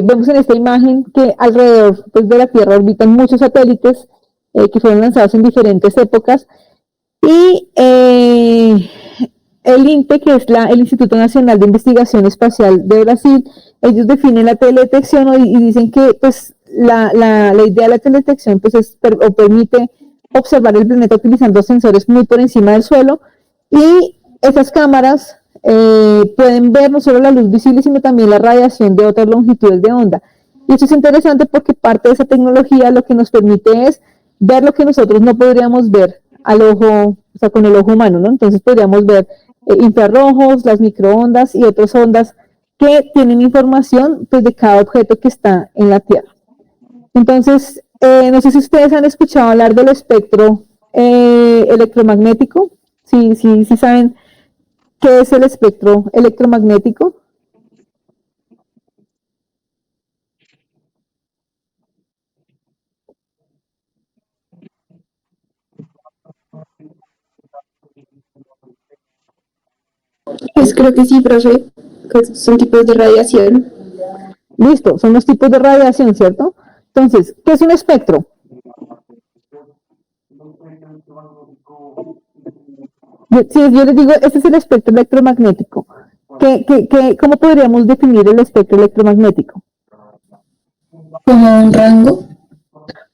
vemos en esta imagen que alrededor pues, de la Tierra orbitan muchos satélites que fueron lanzados en diferentes épocas y el INPE, que es el Instituto Nacional de Investigación Espacial de Brasil, ellos definen la teledetección y dicen que pues, la idea de la teledetección pues, permite observar el planeta utilizando sensores muy por encima del suelo y esas cámaras pueden ver no solo la luz visible, sino también la radiación de otras longitudes de onda. Y eso es interesante porque parte de esa tecnología lo que nos permite es ver lo que nosotros no podríamos ver al ojo, o sea, con el ojo humano, ¿no? Entonces podríamos ver infrarrojos, las microondas y otras ondas que tienen información pues, de cada objeto que está en la Tierra. Entonces, no sé si ustedes han escuchado hablar del espectro electromagnético, sí saben qué es el espectro electromagnético. Pues creo que sí, profe, que son tipos de radiación. Listo, son los tipos de radiación, ¿cierto? Entonces, ¿qué es un espectro? Si yo les digo, este es el espectro electromagnético, ¿cómo podríamos definir el espectro electromagnético? Como un rango.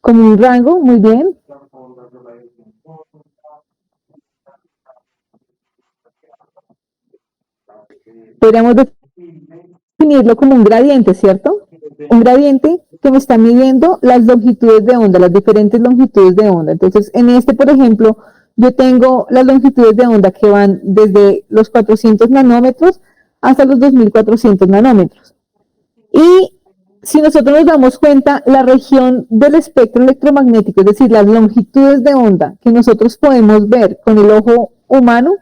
Como un rango, muy bien. Podríamos definirlo como un gradiente, ¿cierto? Un gradiente que me está midiendo las longitudes de onda, las diferentes longitudes de onda. Entonces, en este, por ejemplo, yo tengo las longitudes de onda que van desde los 400 nanómetros hasta los 2400 nanómetros. Y si nosotros nos damos cuenta, la región del espectro electromagnético, es decir, las longitudes de onda que nosotros podemos ver con el ojo humano,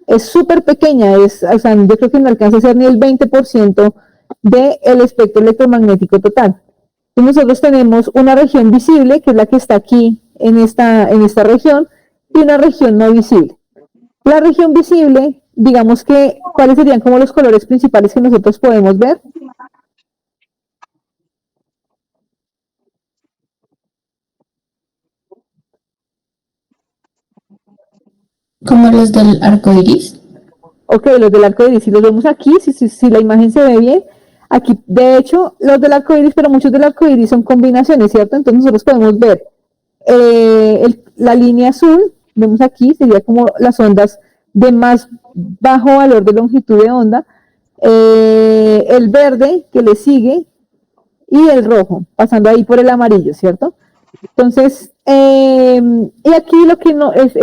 es súper pequeña, o sea, yo creo que no alcanza a ser ni el 20% del espectro electromagnético total. Entonces nosotros tenemos una región visible, que es la que está aquí en esta región, y una región no visible. La región visible, digamos que, ¿cuáles serían como los colores principales que nosotros podemos ver? Como los del arco iris. Ok, los del arco iris, si los vemos aquí, si la imagen se ve bien, aquí, de hecho, los del arco iris, pero muchos del arco iris son combinaciones, ¿cierto? Entonces nosotros podemos ver la línea azul, vemos aquí, sería como las ondas de más bajo valor de longitud de onda, el verde que le sigue y el rojo, pasando ahí por el amarillo, ¿cierto? Entonces, y aquí lo que no es,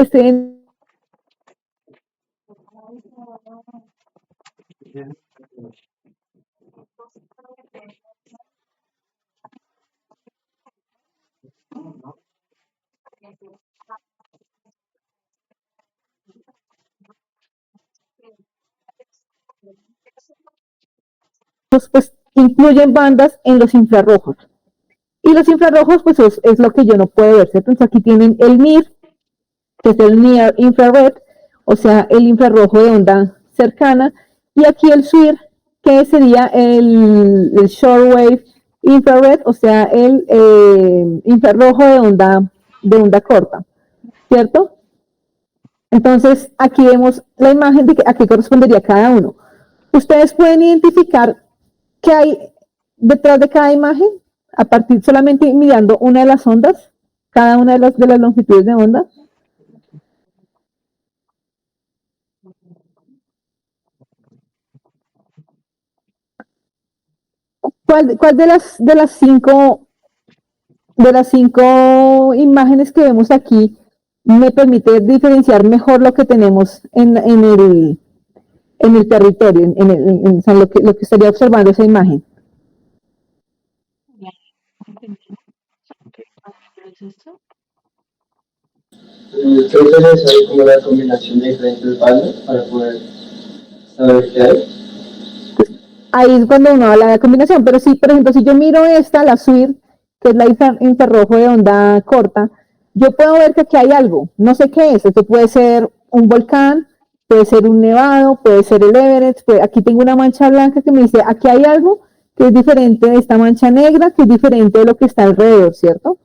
pues incluyen bandas en los infrarrojos. Y los infrarrojos, pues es lo que yo no puedo ver, ¿cierto? Entonces aquí tienen el NIR, que es el Near Infrared, o sea, el infrarrojo de onda cercana, y aquí el SWIR, que sería el Shortwave Infrared, o sea, el infrarrojo de onda corta, ¿cierto? Entonces, aquí vemos la imagen de a qué correspondería cada uno. Ustedes pueden identificar qué hay detrás de cada imagen, a partir solamente mirando una de las ondas, cada una de las longitudes de onda. ¿Cuál de las cinco imágenes que vemos aquí me permite diferenciar mejor lo que tenemos en el territorio, o sea, lo que estaría observando esa imagen? Creo que es necesario como la combinación de diferentes bandas para poder saber qué hay. Ahí es cuando uno habla de combinación, pero sí, por ejemplo, si yo miro esta, la SWIR, que es la infrarrojo de onda corta, yo puedo ver que aquí hay algo, no sé qué es, esto puede ser un volcán, puede ser un nevado, puede ser el Everest, aquí tengo una mancha blanca que me dice, aquí hay algo que es diferente de esta mancha negra, que es diferente de lo que está alrededor, ¿cierto?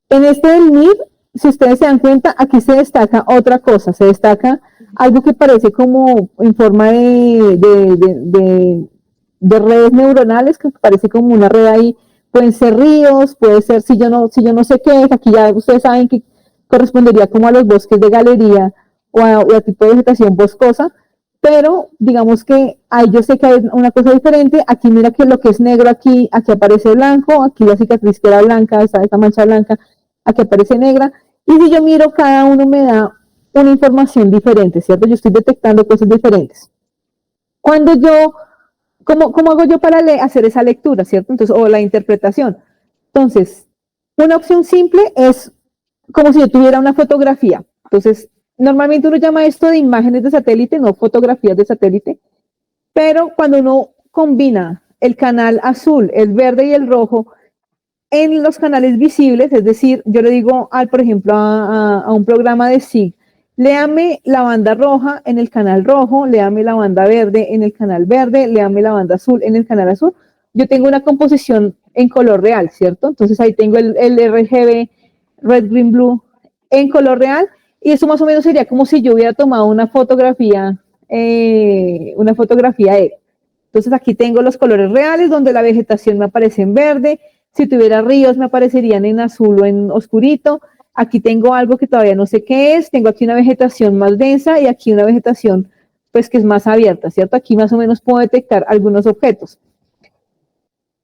En este del MIR, si ustedes se dan cuenta, aquí se destaca otra cosa, se destaca algo que parece como en forma de redes neuronales, que parece como una red ahí, pueden ser ríos, puede ser, si yo no sé qué es, aquí ya ustedes saben que correspondería como a los bosques de galería o a tipo de vegetación boscosa, pero digamos que ahí yo sé que hay una cosa diferente, aquí mira que lo que es negro aquí aparece blanco, aquí la cicatriz que era blanca, esta mancha blanca, aquí aparece negra, y si yo miro cada uno me da una información diferente, ¿cierto? Yo estoy detectando cosas diferentes. Cuando yo, ¿cómo hago yo para hacer esa lectura, ¿cierto? Entonces, o la interpretación. Entonces, una opción simple es como si yo tuviera una fotografía. Entonces, normalmente uno llama esto de imágenes de satélite, no fotografías de satélite, pero cuando uno combina el canal azul, el verde y el rojo en los canales visibles, es decir, yo le digo, por ejemplo, a un programa de SIG, léame la banda roja en el canal rojo, léame la banda verde en el canal verde, léame la banda azul en el canal azul. Yo tengo una composición en color real, ¿cierto? Entonces ahí tengo el RGB, Red, Green, Blue, en color real, y eso más o menos sería como si yo hubiera tomado una fotografía de él. Entonces aquí tengo los colores reales donde la vegetación me aparece en verde, si tuviera ríos me aparecerían en azul o en oscurito. Aquí tengo algo que todavía no sé qué es, tengo aquí una vegetación más densa y aquí una vegetación pues que es más abierta, ¿cierto? Aquí más o menos puedo detectar algunos objetos.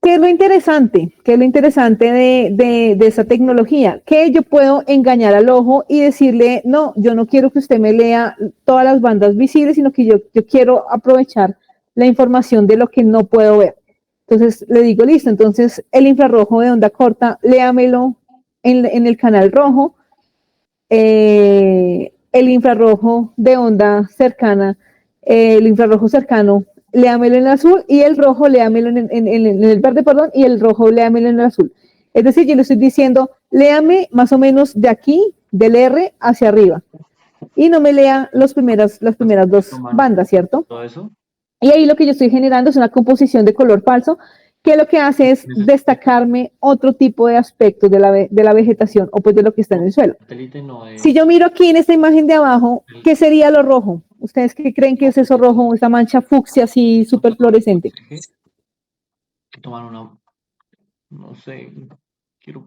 ¿Qué es lo interesante? ¿Qué es lo interesante de esa tecnología? Que yo puedo engañar al ojo y decirle, no, yo no quiero que usted me lea todas las bandas visibles, sino que yo quiero aprovechar la información de lo que no puedo ver. Entonces le digo, listo, entonces el infrarrojo de onda corta, léamelo en el canal rojo, el infrarrojo de onda cercana, el infrarrojo cercano, léamelo en el azul y el rojo, léamelo en el verde, perdón, y el rojo, léamelo en el azul. Es decir, yo le estoy diciendo, léame más o menos de aquí, del R hacia arriba, y no me lea las primeras dos bandas, ¿cierto? Todo eso. Y ahí lo que yo estoy generando es una composición de color falso, que lo que hace es destacarme otro tipo de aspectos de la vegetación o pues de lo que está en el suelo. Satélite no es. Si yo miro aquí en esta imagen de abajo, ¿qué sería lo rojo? ¿Ustedes qué creen que es eso rojo, esa mancha fucsia así súper fluorescente? Que tomar una. No sé. Quiero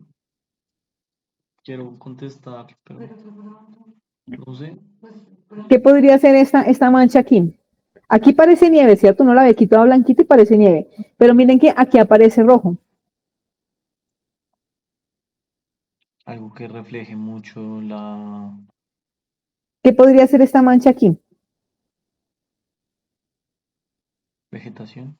contestar, pero no sé. ¿Qué podría ser esta mancha aquí? Aquí parece nieve, ¿cierto? No la ve aquí toda blanquita y parece nieve. Pero miren que aquí aparece rojo. Algo que refleje mucho la ¿Qué podría ser esta mancha aquí? vegetación.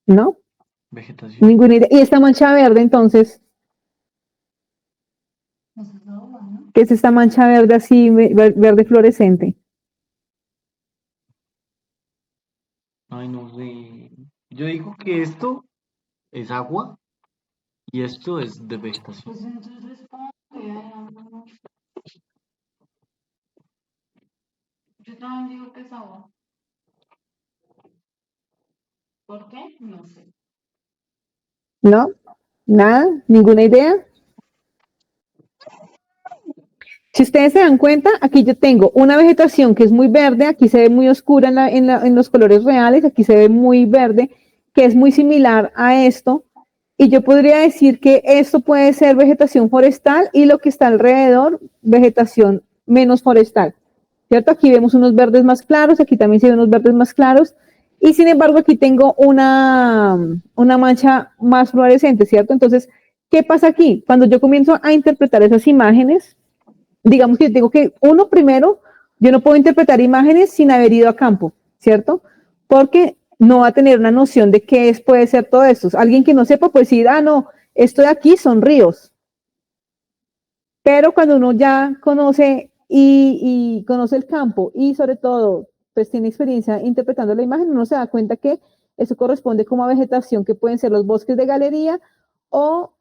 ¿No? Vegetación. Ninguna idea. Y esta mancha verde, entonces, ¿qué es esta mancha verde así, verde fluorescente? Ay, no sé. Yo digo que esto es agua y esto es de vegetación. Yo también digo que es agua. ¿Por qué? No sé. ¿No? ¿Nada? ¿Ninguna idea? Si ustedes se dan cuenta, aquí yo tengo una vegetación que es muy verde, aquí se ve muy oscura en los colores reales, aquí se ve muy verde, que es muy similar a esto, y yo podría decir que esto puede ser vegetación forestal y lo que está alrededor, vegetación menos forestal, ¿cierto? Aquí vemos unos verdes más claros, aquí también se ven unos verdes más claros, y sin embargo aquí tengo una mancha más fluorescente, ¿cierto? Entonces, ¿qué pasa aquí? Cuando yo comienzo a interpretar esas imágenes, digamos que yo tengo que, uno primero, yo no puedo interpretar imágenes sin haber ido a campo, ¿cierto? Porque no va a tener una noción de qué es, puede ser todo esto. Alguien que no sepa, pues decir, no, esto de aquí son ríos. Pero cuando uno ya conoce y conoce el campo y sobre todo, pues tiene experiencia interpretando la imagen, uno se da cuenta que eso corresponde como a vegetación que pueden ser los bosques de galería o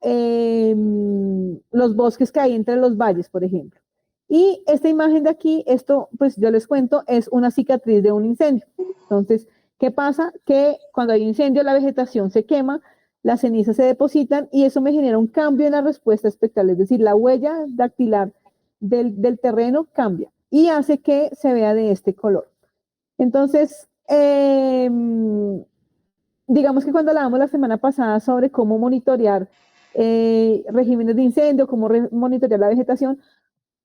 los bosques que hay entre los valles, por ejemplo. Y esta imagen de aquí, esto, pues yo les cuento, es una cicatriz de un incendio. Entonces, ¿qué pasa? Que cuando hay incendio, la vegetación se quema, las cenizas se depositan y eso me genera un cambio en la respuesta espectral, es decir, la huella dactilar del terreno cambia y hace que se vea de este color. Entonces, digamos que cuando hablábamos la semana pasada sobre cómo monitorear regímenes de incendio, cómo monitorear la vegetación,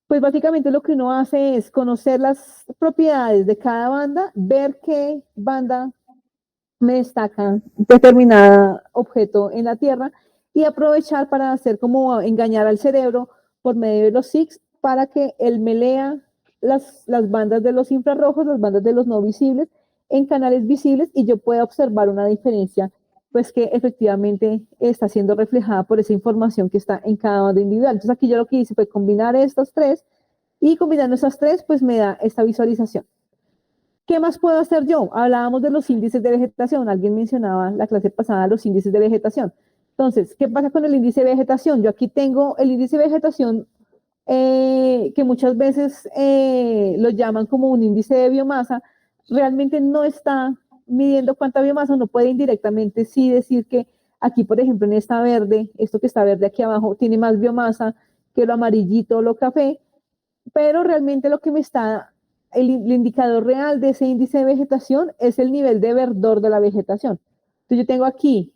pues básicamente lo que uno hace es conocer las propiedades de cada banda, ver qué banda me destaca determinado objeto en la Tierra y aprovechar para hacer como engañar al cerebro por medio de los SIGs para que él me lea las bandas de los infrarrojos, las bandas de los no visibles en canales visibles y yo pueda observar una diferencia pues que efectivamente está siendo reflejada por esa información que está en cada banda individual. Entonces aquí yo lo que hice fue combinar estas tres y combinando esas tres pues me da esta visualización. ¿Qué más puedo hacer yo? Hablábamos de los índices de vegetación. Alguien mencionaba la clase pasada los índices de vegetación. Entonces, ¿qué pasa con el índice de vegetación? Yo aquí tengo el índice de vegetación que muchas veces lo llaman como un índice de biomasa. Realmente no está midiendo cuánta biomasa, uno puede indirectamente sí decir que aquí, por ejemplo, en esta verde, esto que está verde aquí abajo, tiene más biomasa que lo amarillito o lo café, pero realmente lo que me está, el indicador real de ese índice de vegetación es el nivel de verdor de la vegetación. Entonces yo tengo aquí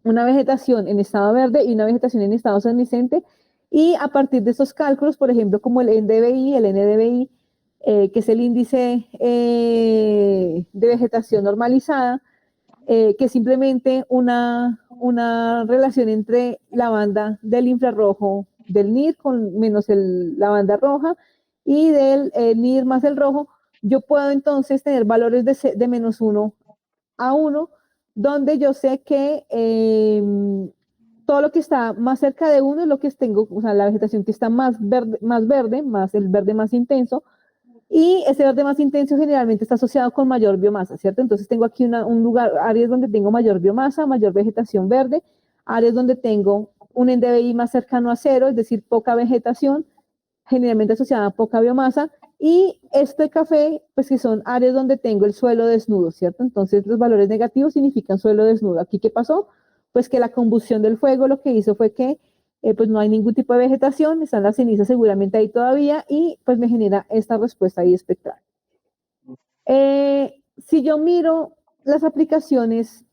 una vegetación en estado verde y una vegetación en estado senescente, y a partir de esos cálculos, por ejemplo, como el NDVI, que es el índice de vegetación normalizada, que es simplemente una relación entre la banda del infrarrojo del NIR con menos la banda roja y del NIR más el rojo, yo puedo entonces tener valores de menos 1 a 1, donde yo sé que todo lo que está más cerca de 1 es lo que tengo, o sea, la vegetación que está más verde, más el verde más intenso, y ese verde más intenso generalmente está asociado con mayor biomasa, ¿cierto? Entonces tengo aquí un lugar, áreas donde tengo mayor biomasa, mayor vegetación verde, áreas donde tengo un NDVI más cercano a 0, es decir, poca vegetación, generalmente asociada a poca biomasa, y este café, pues que son áreas donde tengo el suelo desnudo, ¿cierto? Entonces los valores negativos significan suelo desnudo. ¿Aquí qué pasó? Pues que la combustión del fuego lo que hizo fue que pues no hay ningún tipo de vegetación, están las cenizas seguramente ahí todavía y pues me genera esta respuesta ahí espectral. Si yo miro las aplicaciones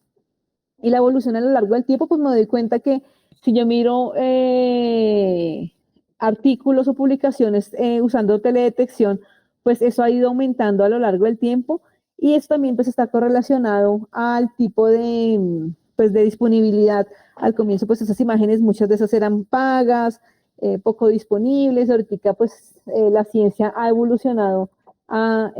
y la evolución a lo largo del tiempo, pues me doy cuenta que si yo miro artículos o publicaciones usando teledetección, pues eso ha ido aumentando a lo largo del tiempo y esto también pues está correlacionado al tipo pues, de disponibilidad. Al comienzo pues esas imágenes muchas de esas eran pagas, poco disponibles, ahorita pues la ciencia ha evolucionado a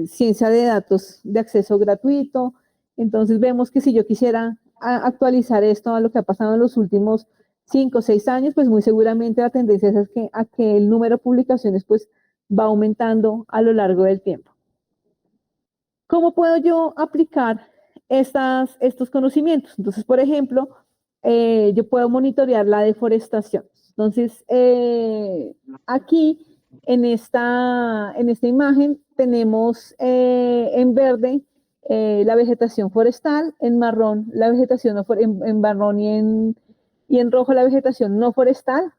ciencia de datos de acceso gratuito, entonces vemos que si yo quisiera actualizar esto a lo que ha pasado en los últimos 5 o 6 años, pues muy seguramente la tendencia es a que el número de publicaciones pues va aumentando a lo largo del tiempo. ¿Cómo puedo yo aplicar estos conocimientos? Entonces, por ejemplo, yo puedo monitorear la deforestación. Entonces, aquí en esta imagen tenemos en verde la vegetación forestal, en marrón la vegetación en marrón y en rojo la vegetación no forestal.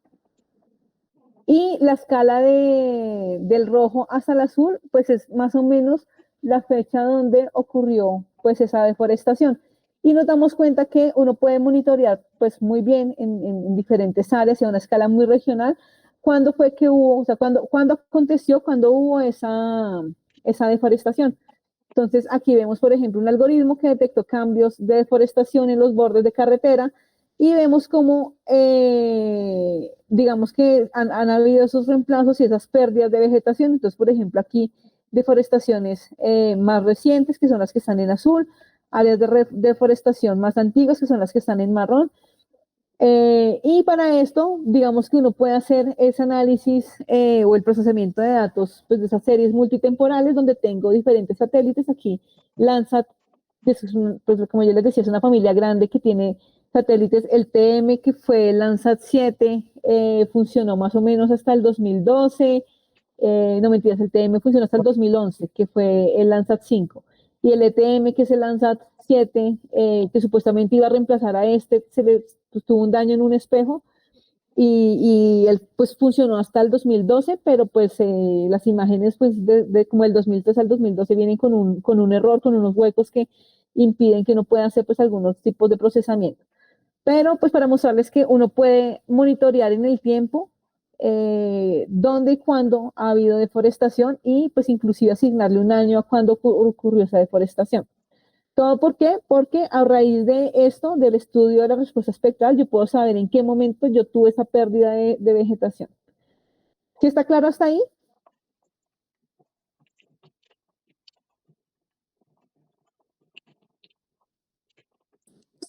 Y la escala del rojo hasta el azul, pues es más o menos la fecha donde ocurrió pues esa deforestación. Y nos damos cuenta que uno puede monitorear pues muy bien en diferentes áreas y a una escala muy regional cuándo fue que hubo, o sea, cuándo aconteció, cuándo hubo esa deforestación. Entonces aquí vemos, por ejemplo, un algoritmo que detectó cambios de deforestación en los bordes de carretera y vemos cómo, digamos que han habido esos reemplazos y esas pérdidas de vegetación. Entonces, por ejemplo, aquí deforestaciones más recientes, que son las que están en azul, áreas de deforestación más antiguas, que son las que están en marrón. Y para esto, digamos que uno puede hacer ese análisis o el procesamiento de datos pues, de esas series multitemporales donde tengo diferentes satélites. Aquí Landsat, pues, como yo les decía, es una familia grande que tiene satélites, el TM, que fue el Landsat 7, funcionó más o menos hasta el 2012. No mentiras, el TM funcionó hasta el 2011, que fue el Landsat 5. Y el ETM, que es el Landsat 7, que supuestamente iba a reemplazar a este, pues, tuvo un daño en un espejo y él pues funcionó hasta el 2012, pero pues las imágenes pues como el 2003 al 2012 vienen con un error, con unos huecos que impiden que uno pueda hacer pues algunos tipos de procesamiento. Pero pues para mostrarles que uno puede monitorear en el tiempo dónde y cuándo ha habido deforestación y pues inclusive asignarle un año a cuándo ocurrió esa deforestación. ¿Todo por qué? Porque a raíz de esto, del estudio de la respuesta espectral, yo puedo saber en qué momento yo tuve esa pérdida de vegetación. ¿Sí está claro hasta ahí?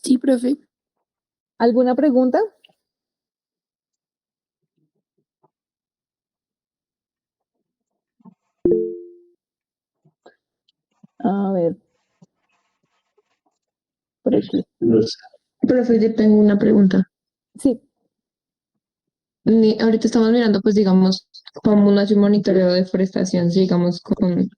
Sí, profe. ¿Alguna pregunta? A ver, por aquí. Profe, yo tengo una pregunta. Sí, Ahorita estamos mirando, pues, digamos, cómo nace un monitoreo de deforestación, si, digamos, con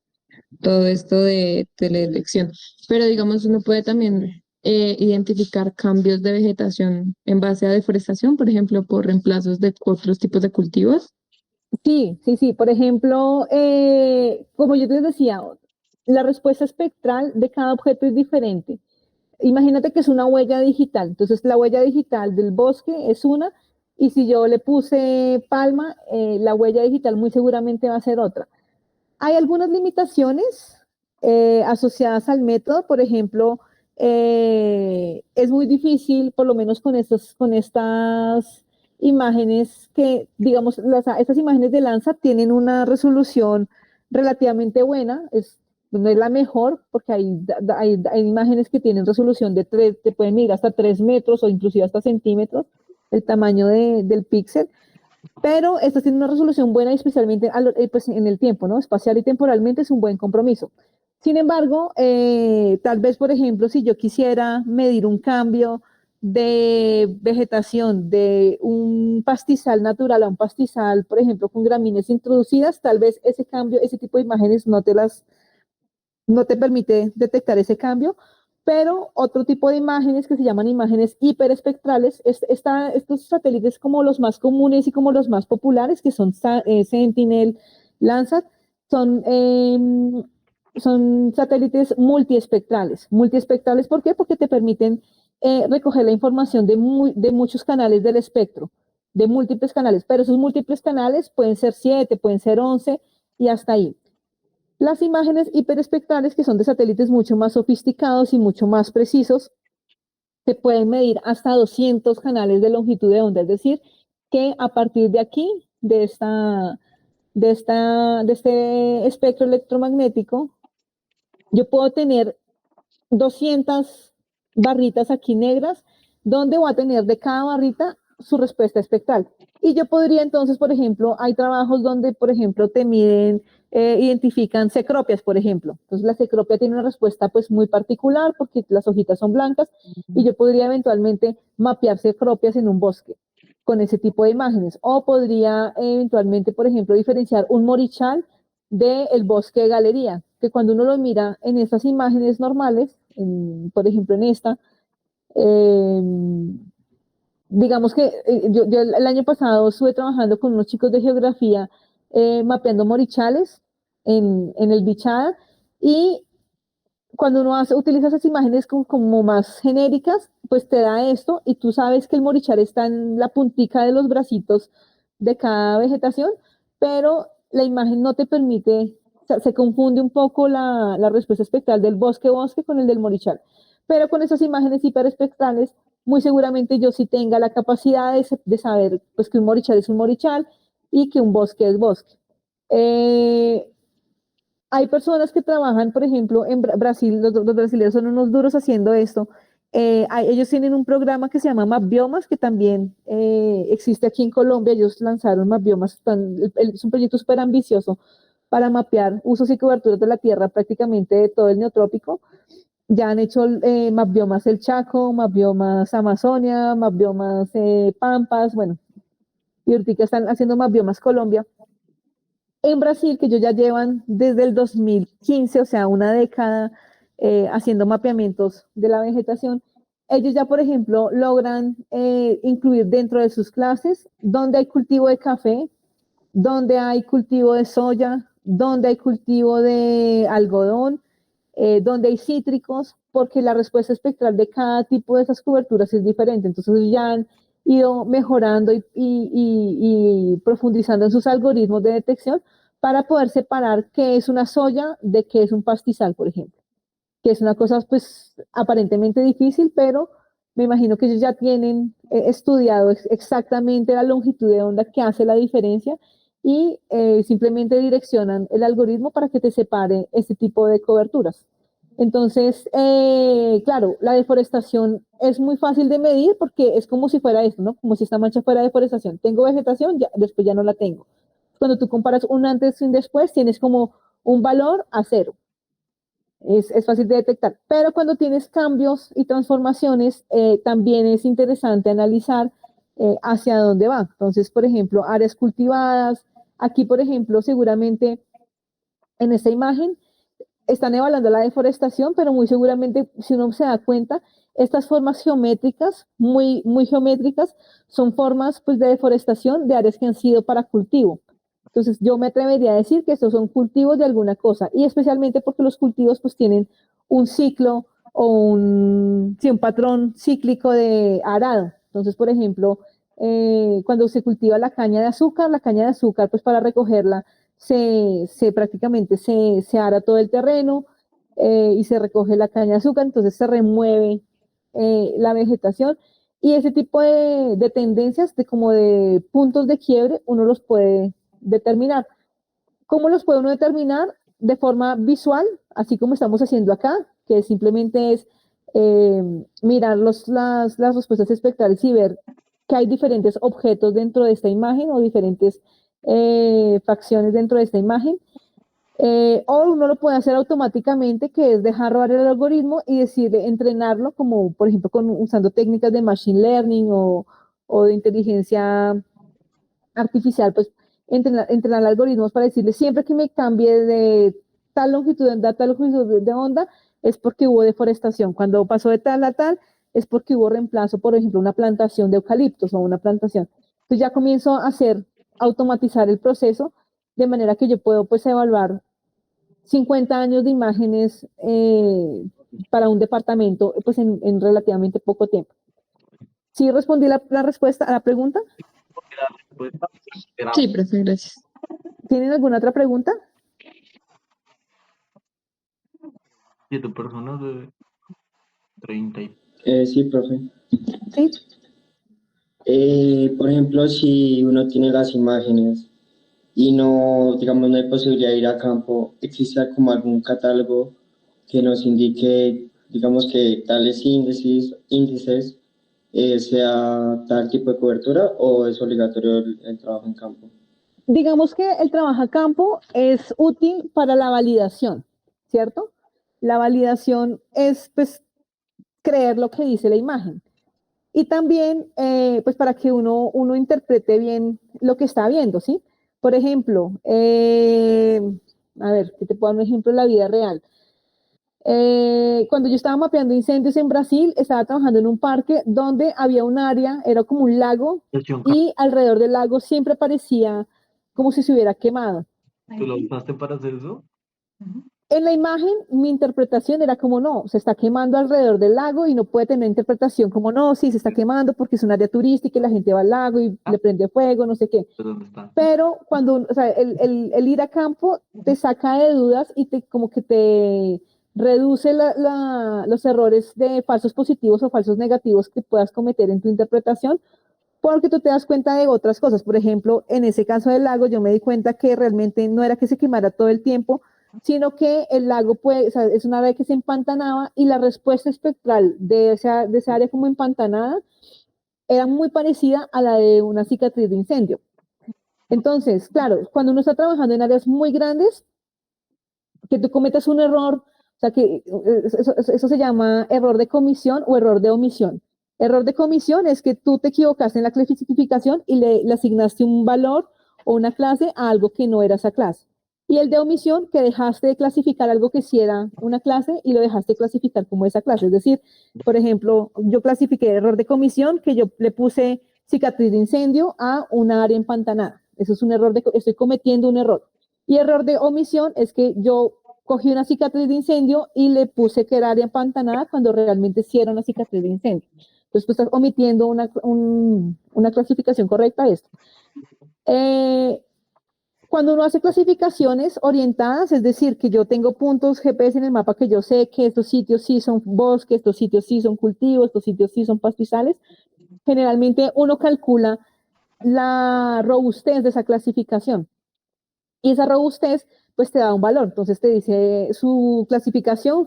todo esto de teledetección. Pero, digamos, uno puede también identificar cambios de vegetación en base a deforestación, por ejemplo, por reemplazos de otros tipos de cultivos. sí. Por ejemplo, como yo les decía, la respuesta espectral de cada objeto es diferente. Imagínate que es una huella digital. Entonces, la huella digital del bosque es una, y si yo le puse palma, la huella digital muy seguramente va a ser otra. Hay algunas limitaciones asociadas al método, por ejemplo, es muy difícil, por lo menos con estas imágenes que, digamos, estas imágenes de Landsat tienen una resolución relativamente buena, no es la mejor, porque hay imágenes que tienen resolución de 3, te pueden medir hasta 3 metros o inclusive hasta centímetros, el tamaño del píxel, pero estas tienen una resolución buena, y especialmente pues, en el tiempo, ¿no? Espacial y temporalmente es un buen compromiso. Sin embargo, tal vez, por ejemplo, si yo quisiera medir un cambio de vegetación de un pastizal natural a un pastizal, por ejemplo, con gramíneas introducidas, tal vez ese cambio, ese tipo de imágenes no te permite detectar ese cambio, pero otro tipo de imágenes que se llaman imágenes hiperespectrales, estos satélites como los más comunes y como los más populares, que son Sentinel, Landsat, son, son satélites multiespectrales. Multiespectrales, ¿por qué? Porque te permiten recoger la información de muchos canales del espectro, de múltiples canales, pero esos múltiples canales pueden ser 7, pueden ser 11 y hasta ahí. Las imágenes hiperespectrales, que son de satélites mucho más sofisticados y mucho más precisos, se pueden medir hasta 200 canales de longitud de onda, es decir, que a partir de aquí, de este espectro electromagnético, yo puedo tener 200 barritas aquí negras, donde voy a tener de cada barrita su respuesta espectral. Y yo podría entonces, por ejemplo, hay trabajos donde, por ejemplo, te miden, identifican cecropias, por ejemplo. Entonces la cecropia tiene una respuesta pues muy particular porque las hojitas son blancas, y yo podría eventualmente mapear cecropias en un bosque con ese tipo de imágenes. O podría eventualmente, por ejemplo, diferenciar un morichal del bosque de galería, que cuando uno lo mira en estas imágenes normales, por ejemplo en esta, eh, digamos que yo el año pasado estuve trabajando con unos chicos de geografía mapeando morichales en el Bichada, y cuando uno utiliza esas imágenes como más genéricas, pues te da esto, y tú sabes que el morichal está en la puntica de los bracitos de cada vegetación, pero la imagen no te permite, o sea, se confunde un poco la respuesta espectral del bosque-bosque con el del morichal. Pero con esas imágenes hiperespectrales, muy seguramente yo sí tenga la capacidad de saber pues, que un morichal es un morichal y que un bosque es bosque. Eh, Hay personas que trabajan, por ejemplo, en Brasil, los brasileños son unos duros haciendo esto. Ellos tienen un programa que se llama MapBiomas, que también existe aquí en Colombia. Ellos lanzaron MapBiomas, es un proyecto súper ambicioso para mapear usos y coberturas de la tierra prácticamente de todo el neotrópico. Ya han hecho mapbiomas el Chaco, mapbiomas Amazonia, mapbiomas Pampas, bueno, y ahorita están haciendo mapbiomas Colombia. En Brasil, que ellos ya llevan desde el 2015, o sea, una década, haciendo mapeamientos de la vegetación, ellos ya, por ejemplo, logran incluir dentro de sus clases donde hay cultivo de café, donde hay cultivo de soya, donde hay cultivo de algodón, donde hay cítricos, porque la respuesta espectral de cada tipo de esas coberturas es diferente. Entonces ya han ido mejorando y profundizando en sus algoritmos de detección para poder separar qué es una soya de qué es un pastizal, por ejemplo, que es una cosa pues aparentemente difícil, pero me imagino que ellos ya tienen estudiado exactamente la longitud de onda que hace la diferencia y simplemente direccionan el algoritmo para que te separe este tipo de coberturas. Entonces, claro, la deforestación es muy fácil de medir porque es como si fuera esto, ¿no? Como si esta mancha fuera deforestación. Tengo vegetación, ya, después ya no la tengo. Cuando tú comparas un antes y un después, tienes como un valor a cero. Es fácil de detectar. Pero cuando tienes cambios y transformaciones, también es interesante analizar hacia dónde va. Entonces, por ejemplo, áreas cultivadas. Aquí, por ejemplo, seguramente en esta imagen están evaluando la deforestación, pero muy seguramente, si uno se da cuenta, estas formas geométricas, muy geométricas, son formas pues, de deforestación de áreas que han sido para cultivo. Entonces, yo me atrevería a decir que estos son cultivos de alguna cosa, y especialmente porque los cultivos pues tienen un ciclo o sí, un patrón cíclico de arado. Entonces, por ejemplo, cuando se cultiva la caña de azúcar, pues para recogerla, prácticamente se ara todo el terreno y se recoge la caña de azúcar, entonces se remueve la vegetación y ese tipo de tendencias, de como de puntos de quiebre, uno los puede determinar. ¿Cómo los puede uno determinar? De forma visual, así como estamos haciendo acá, que simplemente es eh, mirar las respuestas espectrales y ver que hay diferentes objetos dentro de esta imagen o diferentes facciones dentro de esta imagen. O uno lo puede hacer automáticamente, que es dejar rodar el algoritmo y decirle, entrenarlo, como por ejemplo usando técnicas de machine learning o de inteligencia artificial, pues entrenar algoritmos para decirle siempre que me cambie de tal longitud de onda a tal longitud de onda, es porque hubo deforestación. Cuando pasó de tal a tal, es porque hubo reemplazo, por ejemplo, una plantación de eucaliptos o una plantación. Entonces ya comienzo a automatizar el proceso, de manera que yo puedo pues evaluar 50 años de imágenes para un departamento pues en relativamente poco tiempo. ¿Sí respondí la respuesta a la pregunta? Sí, profe, gracias. ¿Tienen alguna otra pregunta? 7 personas de 30 y... Sí, profe. Sí. Por ejemplo, si uno tiene las imágenes y no, digamos, no hay posibilidad de ir a campo, ¿existe como algún catálogo que nos indique, digamos, que tales índices sea tal tipo de cobertura o es obligatorio el trabajo en campo? Digamos que el trabajo a campo es útil para la validación, ¿cierto? La validación es, pues, creer lo que dice la imagen. Y también, pues, para que uno interprete bien lo que está viendo, ¿sí? Por ejemplo, a ver, que te puedo dar un ejemplo de la vida real. Cuando yo estaba mapeando incendios en Brasil, estaba trabajando en un parque donde había un área, era como un lago, y alrededor del lago siempre parecía como si se hubiera quemado. ¿Tú lo usaste para hacer eso? En la imagen, mi interpretación era como no, se está quemando alrededor del lago y no puede tener interpretación como no, sí, se está quemando porque es un área turística y la gente va al lago y le prende fuego, no sé qué. ¿Dónde está? Pero cuando, o sea, el ir a campo te saca de dudas y como que te reduce los errores de falsos positivos o falsos negativos que puedas cometer en tu interpretación, porque tú te das cuenta de otras cosas. Por ejemplo, en ese caso del lago, yo me di cuenta que realmente no era que se quemara todo el tiempo, sino que el lago o sea, es una área que se empantanaba y la respuesta espectral de esa área como empantanada era muy parecida a la de una cicatriz de incendio. Entonces, claro, cuando uno está trabajando en áreas muy grandes, que tú cometas un error sea que eso se llama error de comisión o error de omisión. Error de comisión es que tú te equivocaste en la clasificación y le asignaste un valor o una clase a algo que no era esa clase. Y el de omisión, que dejaste de clasificar algo que sí era una clase y lo dejaste de clasificar como esa clase. Es decir, por ejemplo, yo clasifiqué error de comisión, que yo le puse cicatriz de incendio a una área empantanada. Eso es un error, estoy cometiendo un error. Y error de omisión es que yo cogí una cicatriz de incendio y le puse que era área empantanada cuando realmente sí era una cicatriz de incendio. Entonces tú estás omitiendo una clasificación correcta de esto. Cuando uno hace clasificaciones orientadas, es decir, que yo tengo puntos GPS en el mapa que yo sé que estos sitios sí son bosques, estos sitios sí son cultivos, estos sitios sí son pastizales, generalmente uno calcula la robustez de esa clasificación. Y esa robustez, pues te da un valor. Entonces te dice, su clasificación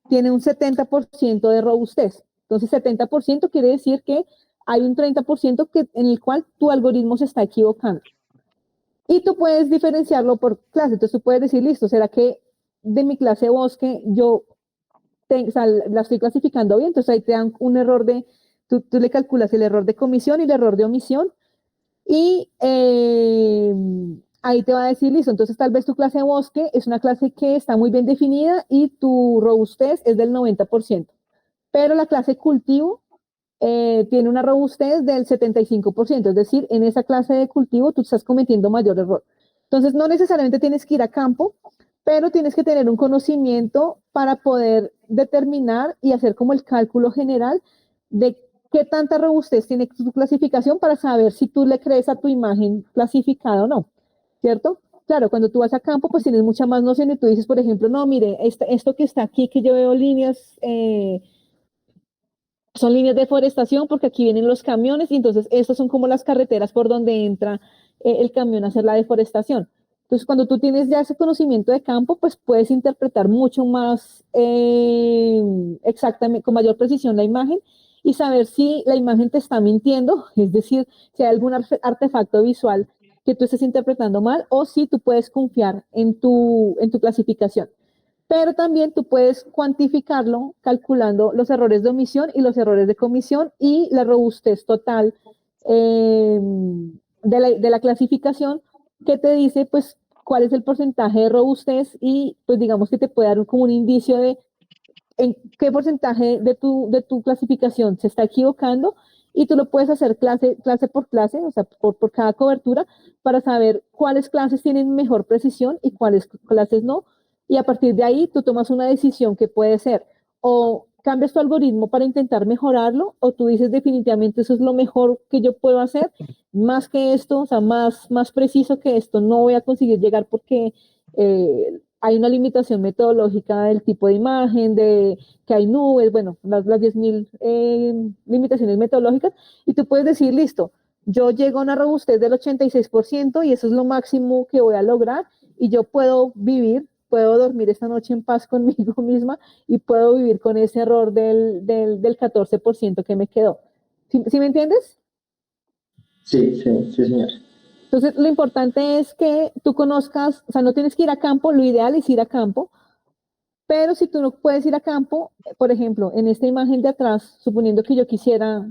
tiene un 70% de robustez. Entonces 70% quiere decir que hay un 30% en el cual tu algoritmo se está equivocando. Y tú puedes diferenciarlo por clase. Entonces tú puedes decir, listo, ¿será que de mi clase bosque o sea, la estoy clasificando bien? Entonces ahí te dan un error tú le calculas el error de comisión y el error de omisión. Y ahí te va a decir, listo, entonces tal vez tu clase de bosque es una clase que está muy bien definida y tu robustez es del 90%. Pero la clase cultivo tiene una robustez del 75%, es decir, en esa clase de cultivo tú estás cometiendo mayor error. Entonces, no necesariamente tienes que ir a campo, pero tienes que tener un conocimiento para poder determinar y hacer como el cálculo general de qué tanta robustez tiene tu clasificación para saber si tú le crees a tu imagen clasificada o no, ¿cierto? Claro, cuando tú vas a campo, pues tienes mucha más noción y tú dices, por ejemplo, no, mire, esto que está aquí, que yo veo líneas, son líneas de forestación porque aquí vienen los camiones y entonces estas son como las carreteras por donde entra el camión a hacer la deforestación. Entonces, cuando tú tienes ya ese conocimiento de campo, pues puedes interpretar mucho más exactamente, con mayor precisión la imagen y saber si la imagen te está mintiendo, es decir, si hay algún artefacto visual que tú estés interpretando mal o si tú puedes confiar en tu clasificación. Pero también tú puedes cuantificarlo calculando los errores de omisión y los errores de comisión y la robustez total de la clasificación que te dice pues cuál es el porcentaje de robustez y pues digamos que te puede dar como un indicio de en qué porcentaje de tu clasificación se está equivocando y tú lo puedes hacer clase por clase, o sea, por cada cobertura para saber cuáles clases tienen mejor precisión y cuáles clases no. Y a partir de ahí tú tomas una decisión que puede ser o cambias tu algoritmo para intentar mejorarlo o tú dices definitivamente eso es lo mejor que yo puedo hacer, más que esto, o sea, más preciso que esto, no voy a conseguir llegar porque hay una limitación metodológica del tipo de imagen, de que hay nubes, bueno, las 10.000 limitaciones metodológicas, y tú puedes decir, listo, yo llego a una robustez del 86% y eso es lo máximo que voy a lograr y yo puedo dormir esta noche en paz conmigo misma y puedo vivir con ese error del 14% que me quedó. ¿Sí me entiendes? Sí, sí, sí, señor. Entonces, lo importante es que tú conozcas, o sea, no tienes que ir a campo, lo ideal es ir a campo, pero si tú no puedes ir a campo, por ejemplo, en esta imagen de atrás, suponiendo que yo quisiera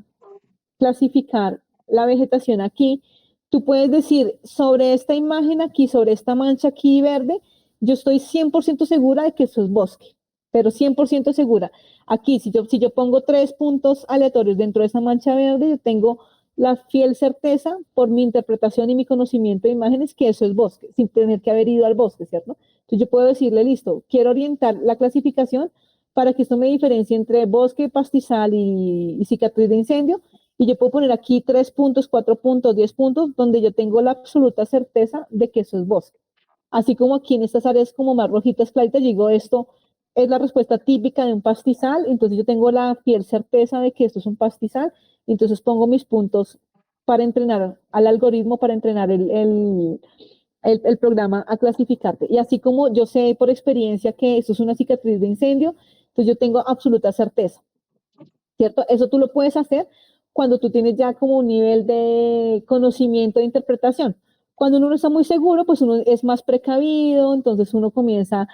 clasificar la vegetación aquí, tú puedes decir, sobre esta imagen aquí, sobre esta mancha aquí verde, yo estoy 100% segura de que eso es bosque, pero 100% segura. Aquí, si yo pongo 3 puntos aleatorios dentro de esa mancha verde, yo tengo la fiel certeza por mi interpretación y mi conocimiento de imágenes que eso es bosque, sin tener que haber ido al bosque, ¿cierto? Entonces yo puedo decirle, listo, quiero orientar la clasificación para que esto me diferencie entre bosque, pastizal y cicatriz de incendio, y yo puedo poner aquí 3 puntos, 4 puntos, 10 puntos, donde yo tengo la absoluta certeza de que eso es bosque. Así como aquí en estas áreas como más rojitas, claritas, digo, esto es la respuesta típica de un pastizal, entonces yo tengo la fiel certeza de que esto es un pastizal, entonces pongo mis puntos para entrenar al algoritmo, para entrenar el programa a clasificarte. Y así como yo sé por experiencia que esto es una cicatriz de incendio, entonces yo tengo absoluta certeza, ¿cierto? Eso tú lo puedes hacer cuando tú tienes ya como un nivel de conocimiento de interpretación. Cuando uno no está muy seguro, pues uno es más precavido, entonces uno comienza,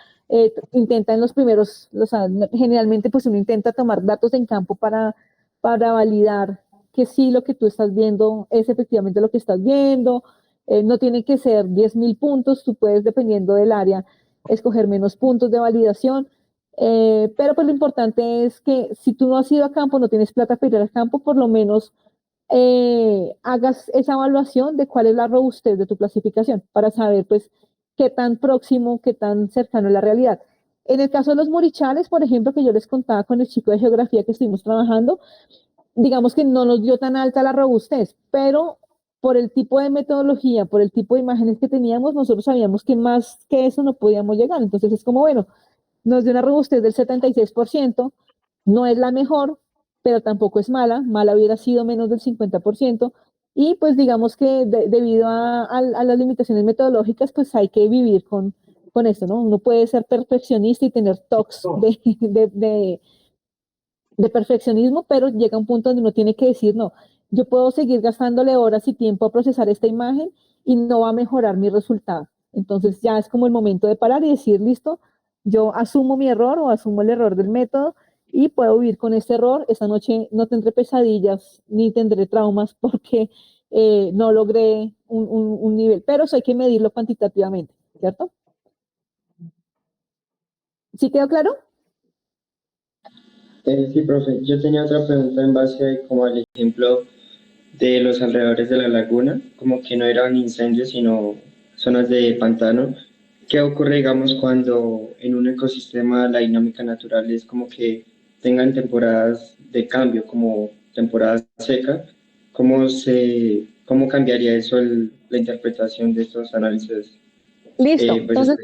intenta en los primeros, o sea, generalmente pues uno intenta tomar datos en campo para validar que sí lo que tú estás viendo es efectivamente lo que estás viendo. No tiene que ser 10.000 puntos, tú puedes, dependiendo del área, escoger menos puntos de validación. Pero pues lo importante es que si tú no has ido a campo, no tienes plata para ir al campo, por lo menos hagas esa evaluación de cuál es la robustez de tu clasificación para saber pues qué tan próximo, qué tan cercano es la realidad. En el caso de los morichales, por ejemplo, que yo les contaba con el chico de geografía que estuvimos trabajando, digamos que no nos dio tan alta la robustez, pero por el tipo de metodología, por el tipo de imágenes que teníamos, nosotros sabíamos que más que eso no podíamos llegar. Entonces es como, bueno, nos dio una robustez del 76%, no es la mejor, pero tampoco es mala, mala hubiera sido menos del 50%, y pues digamos que debido a las limitaciones metodológicas, pues hay que vivir con esto, ¿no? Uno puede ser perfeccionista y tener toques de perfeccionismo, pero llega un punto donde uno tiene que decir, no, yo puedo seguir gastándole horas y tiempo a procesar esta imagen y no va a mejorar mi resultado. Entonces ya es como el momento de parar y decir, listo, yo asumo mi error o asumo el error del método y puedo vivir con este error. Esta noche no tendré pesadillas ni tendré traumas porque no logré un nivel, pero eso hay que medirlo cuantitativamente, ¿cierto? ¿Sí quedó claro? Sí, profe, yo tenía otra pregunta en base como al ejemplo de los alrededores de la laguna, como que no eran incendios, sino zonas de pantano. ¿Qué ocurre, digamos, cuando en un ecosistema la dinámica natural es como que tengan temporadas de cambio, como temporada seca? ¿Cómo cambiaría eso la interpretación de estos análisis Listo. pues, Entonces,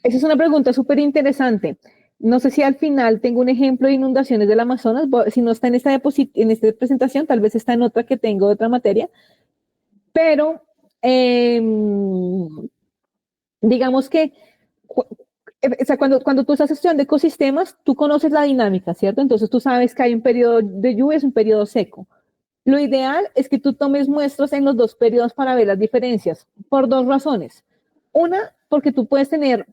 esa es una pregunta súper interesante. No sé si al final tengo un ejemplo de inundaciones del Amazonas. Si no está en en esta presentación, tal vez está en otra que tengo de otra materia. Pero eh, digamos que o sea, cuando tú estás estudiando ecosistemas, tú conoces la dinámica, ¿cierto? Entonces tú sabes que hay un periodo de lluvias, un periodo seco. Lo ideal es que tú tomes muestras en los dos periodos para ver las diferencias, por dos razones. Una, porque tú puedes tener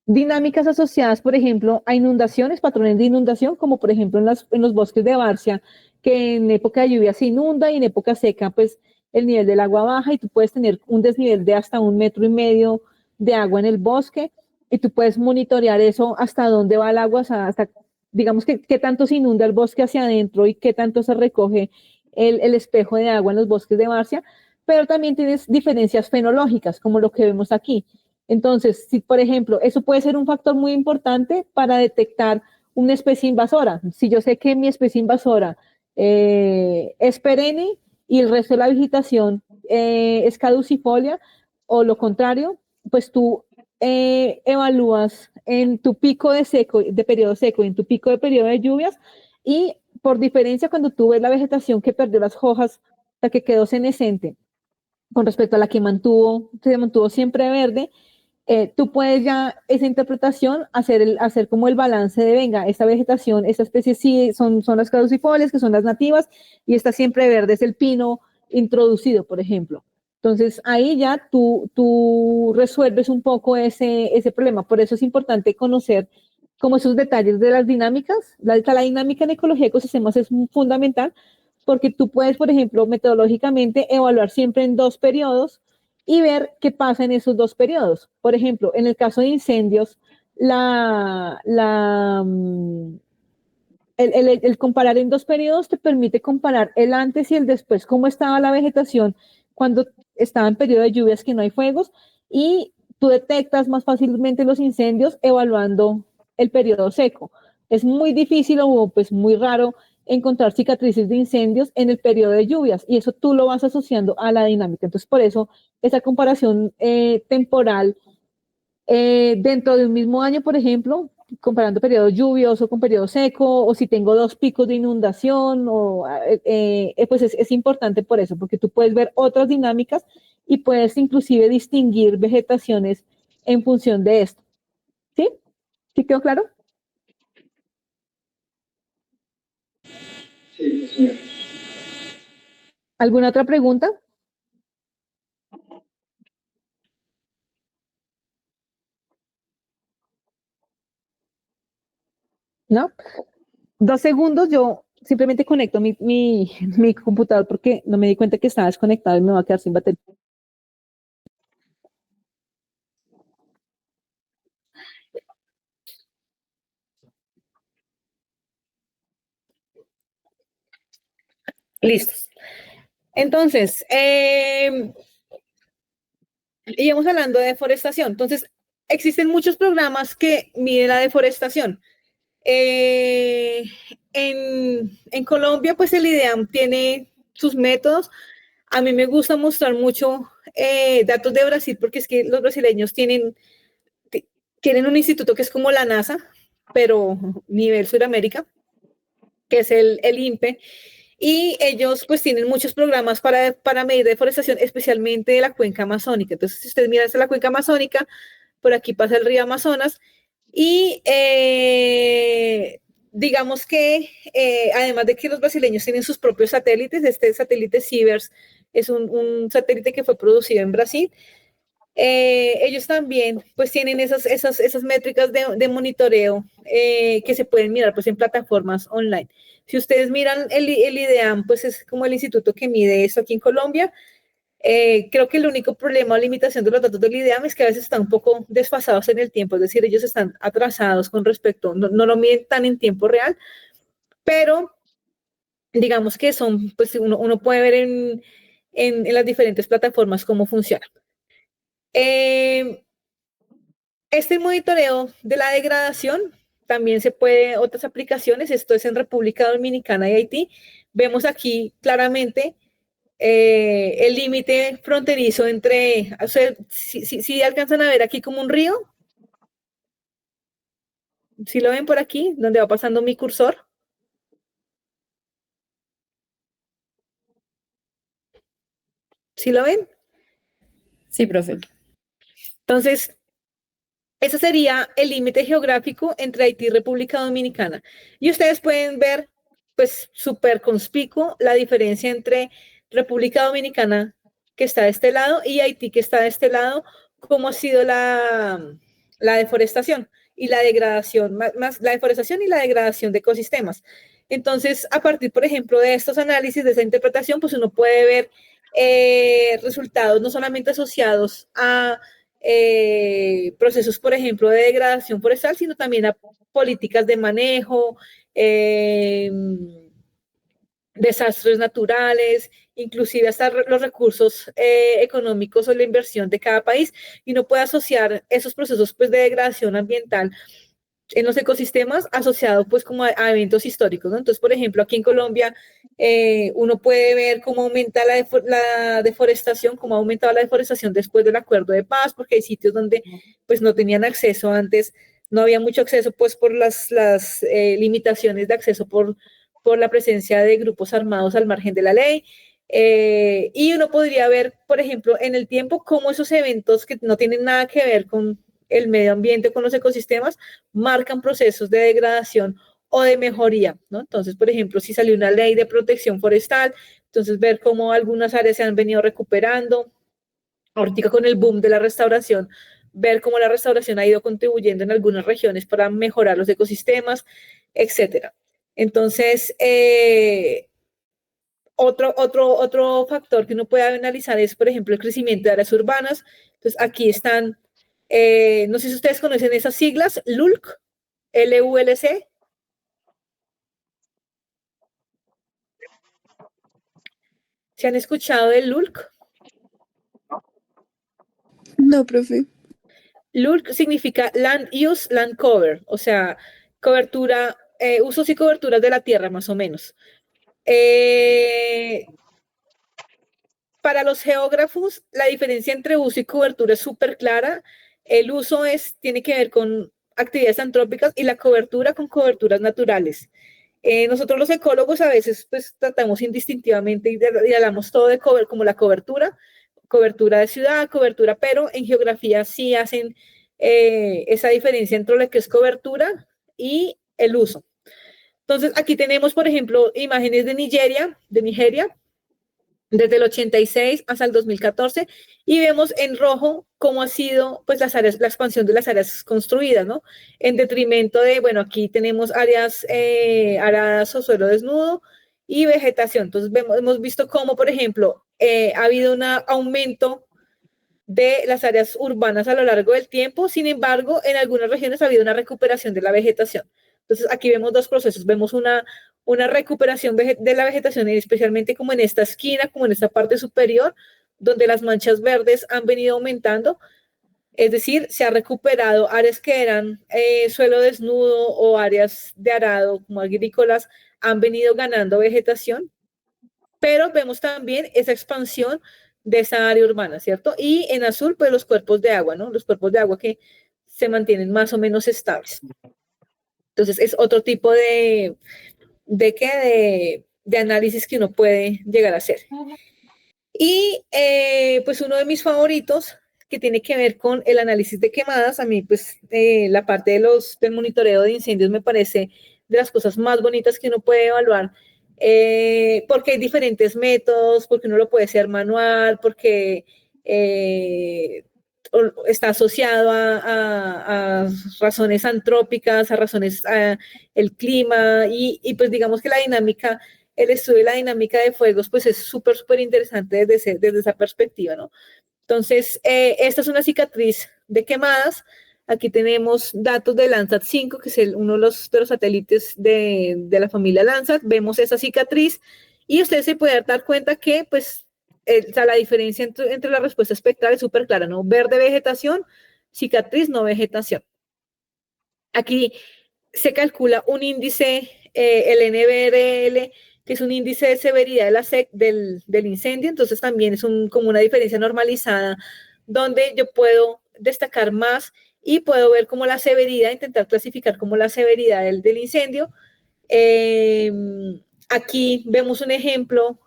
dinámicas asociadas, por ejemplo, a inundaciones, patrones de inundación, como por ejemplo en los bosques de Barcia, que en época de lluvia se inunda y en época seca, pues el nivel del agua baja y tú puedes tener un desnivel de hasta 1,5 metros de agua en el bosque y tú puedes monitorear eso hasta dónde va el agua, hasta digamos que qué tanto se inunda el bosque hacia adentro y qué tanto se recoge el espejo de agua en los bosques de Barcia, pero también tienes diferencias fenológicas, como lo que vemos aquí. Entonces, si por ejemplo, eso puede ser un factor muy importante para detectar una especie invasora. Si yo sé que mi especie invasora es perenne y el resto de la vegetación es caducifolia, o lo contrario, pues tú evalúas en tu pico de periodo seco y en tu pico de periodo de lluvias, y por diferencia, cuando tú ves la vegetación que perdió las hojas, la que quedó senescente, con respecto a la que se mantuvo siempre verde, tú puedes ya esa interpretación hacer como el balance de, venga, esta vegetación, esta especie sí son las caducifolias, que son las nativas, y esta siempre verde es el pino introducido, por ejemplo. Entonces ahí ya tú resuelves un poco ese problema. Por eso es importante conocer como esos detalles de las dinámicas. La dinámica en ecología de ecosistemas es fundamental porque tú puedes, por ejemplo, metodológicamente evaluar siempre en dos periodos y ver qué pasa en esos dos periodos. Por ejemplo, en el caso de incendios, la, la, mm, el comparar en dos periodos te permite comparar el antes y el después, cómo estaba la vegetación cuando estaba en periodo de lluvias que no hay fuegos, y tú detectas más fácilmente los incendios evaluando el periodo seco. Es muy difícil o pues muy raro encontrar cicatrices de incendios en el periodo de lluvias y eso tú lo vas asociando a la dinámica. Entonces, por eso esa comparación temporal dentro de un mismo año, por ejemplo, comparando periodo lluvioso con periodo seco, o si tengo dos picos de inundación, pues es importante por eso, porque tú puedes ver otras dinámicas y puedes inclusive distinguir vegetaciones en función de esto. ¿Sí? ¿Sí quedó claro? Sí, sí, señor. ¿Alguna otra pregunta? ¿no? 2 segundos, yo simplemente conecto mi computador porque no me di cuenta que estaba desconectado y me va a quedar sin batería. Listos. Entonces, íbamos hablando de deforestación. Entonces, existen muchos programas que miden la deforestación. En Colombia, pues el IDEAM tiene sus métodos. A mí me gusta mostrar mucho datos de Brasil porque es que los brasileños tienen un instituto que es como la NASA, pero nivel Sudamérica, que es el INPE, y ellos pues tienen muchos programas para medir deforestación, especialmente de la cuenca amazónica. Entonces, si ustedes miran la cuenca amazónica, por aquí pasa el río Amazonas, y digamos que además de que los brasileños tienen sus propios satélites, este satélite Sivers es un satélite que fue producido en Brasil. Ellos también pues tienen esas métricas de monitoreo que se pueden mirar pues en plataformas online. Si ustedes miran el IDEAM, pues es como el instituto que mide esto aquí en Colombia. Creo que el único problema o limitación de los datos del IDEAM es que a veces están un poco desfasados en el tiempo, es decir, ellos están atrasados con respecto, no lo miden tan en tiempo real, pero digamos que son, pues uno puede ver en las diferentes plataformas cómo funciona. Este monitoreo de la degradación también se puede, otras aplicaciones, esto es en República Dominicana y Haití. Vemos aquí claramente el límite fronterizo entre, o sea, si alcanzan a ver aquí como un río, si lo ven por aquí, donde va pasando mi cursor. ¿Sí lo ven? Sí, profe. Entonces, ese sería el límite geográfico entre Haití y República Dominicana. Y ustedes pueden ver, pues, súper conspicuo la diferencia entre República Dominicana, que está de este lado, y Haití, que está de este lado, cómo ha sido la deforestación y la degradación, más la deforestación y la degradación de ecosistemas. Entonces, a partir, por ejemplo, de estos análisis, de esa interpretación, pues uno puede ver resultados no solamente asociados a procesos, por ejemplo, de degradación forestal, sino también a políticas de manejo, desastres naturales, inclusive hasta los recursos económicos o la inversión de cada país, y uno puede asociar esos procesos pues, de degradación ambiental en los ecosistemas asociados pues como a eventos históricos, ¿no? Entonces, por ejemplo, aquí en Colombia uno puede ver cómo aumenta la deforestación, cómo ha aumentado la deforestación después del acuerdo de paz, porque hay sitios donde pues no tenían acceso antes, no había mucho acceso pues por las limitaciones de acceso por la presencia de grupos armados al margen de la ley. Y uno podría ver, por ejemplo, en el tiempo cómo esos eventos que no tienen nada que ver con el medio ambiente, con los ecosistemas, marcan procesos de degradación o de mejoría, ¿no? Entonces, por ejemplo, si salió una ley de protección forestal, entonces ver cómo algunas áreas se han venido recuperando, ahorita con el boom de la restauración, ver cómo la restauración ha ido contribuyendo en algunas regiones para mejorar los ecosistemas, etcétera. Entonces, otro factor que uno puede analizar es, por ejemplo, el crecimiento de áreas urbanas. Entonces, aquí están, no sé si ustedes conocen esas siglas, LULC, LULC. ¿Se han escuchado del LULC? No, profe. LULC significa Land Use, Land Cover, o sea, cobertura, usos y coberturas de la tierra, más o menos. Para los geógrafos, la diferencia entre uso y cobertura es súper clara. El uso tiene que ver con actividades antrópicas y la cobertura con coberturas naturales. Nosotros los ecólogos a veces pues tratamos indistintivamente y hablamos todo de como la cobertura de ciudad, cobertura, pero en geografía sí hacen esa diferencia entre lo que es cobertura y el uso. Entonces aquí tenemos, por ejemplo, imágenes de Nigeria, desde el 86 hasta el 2014, y vemos en rojo cómo ha sido pues las áreas, la expansión de las áreas construidas, ¿no? En detrimento de, bueno, aquí tenemos áreas aradas o suelo desnudo y vegetación. Entonces hemos visto cómo, por ejemplo, ha habido un aumento de las áreas urbanas a lo largo del tiempo. Sin embargo, en algunas regiones ha habido una recuperación de la vegetación. Entonces, aquí vemos dos procesos. Vemos una recuperación de la vegetación, especialmente como en esta esquina, como en esta parte superior, donde las manchas verdes han venido aumentando. Es decir, se ha recuperado áreas que eran suelo desnudo o áreas de arado, como agrícolas, han venido ganando vegetación, pero vemos también esa expansión de esa área urbana, ¿cierto? Y en azul, pues los cuerpos de agua, ¿no? Los cuerpos de agua que se mantienen más o menos estables. Entonces, es otro tipo de análisis que uno puede llegar a hacer. Y pues uno de mis favoritos, que tiene que ver con el análisis de quemadas, a mí pues la parte del monitoreo de incendios me parece de las cosas más bonitas que uno puede evaluar, porque hay diferentes métodos, porque uno lo puede hacer manual, porque está asociado a razones antrópicas, a razones, el clima, y pues digamos que la dinámica, el estudio de la dinámica de fuegos, pues es súper, súper interesante desde esa perspectiva, ¿no? Entonces, esta es una cicatriz de quemadas. Aquí tenemos datos de Landsat 5, que es uno de los satélites de la familia Landsat. Vemos esa cicatriz y usted se puede dar cuenta que, pues, o sea, la diferencia entre la respuesta espectral es súper clara, ¿no? Verde vegetación, cicatriz no vegetación. Aquí se calcula un índice, el NBRL, que es un índice de severidad del incendio, entonces también es como una diferencia normalizada, donde yo puedo destacar más y puedo ver como la severidad, intentar clasificar como la severidad del incendio. Aquí vemos un ejemplo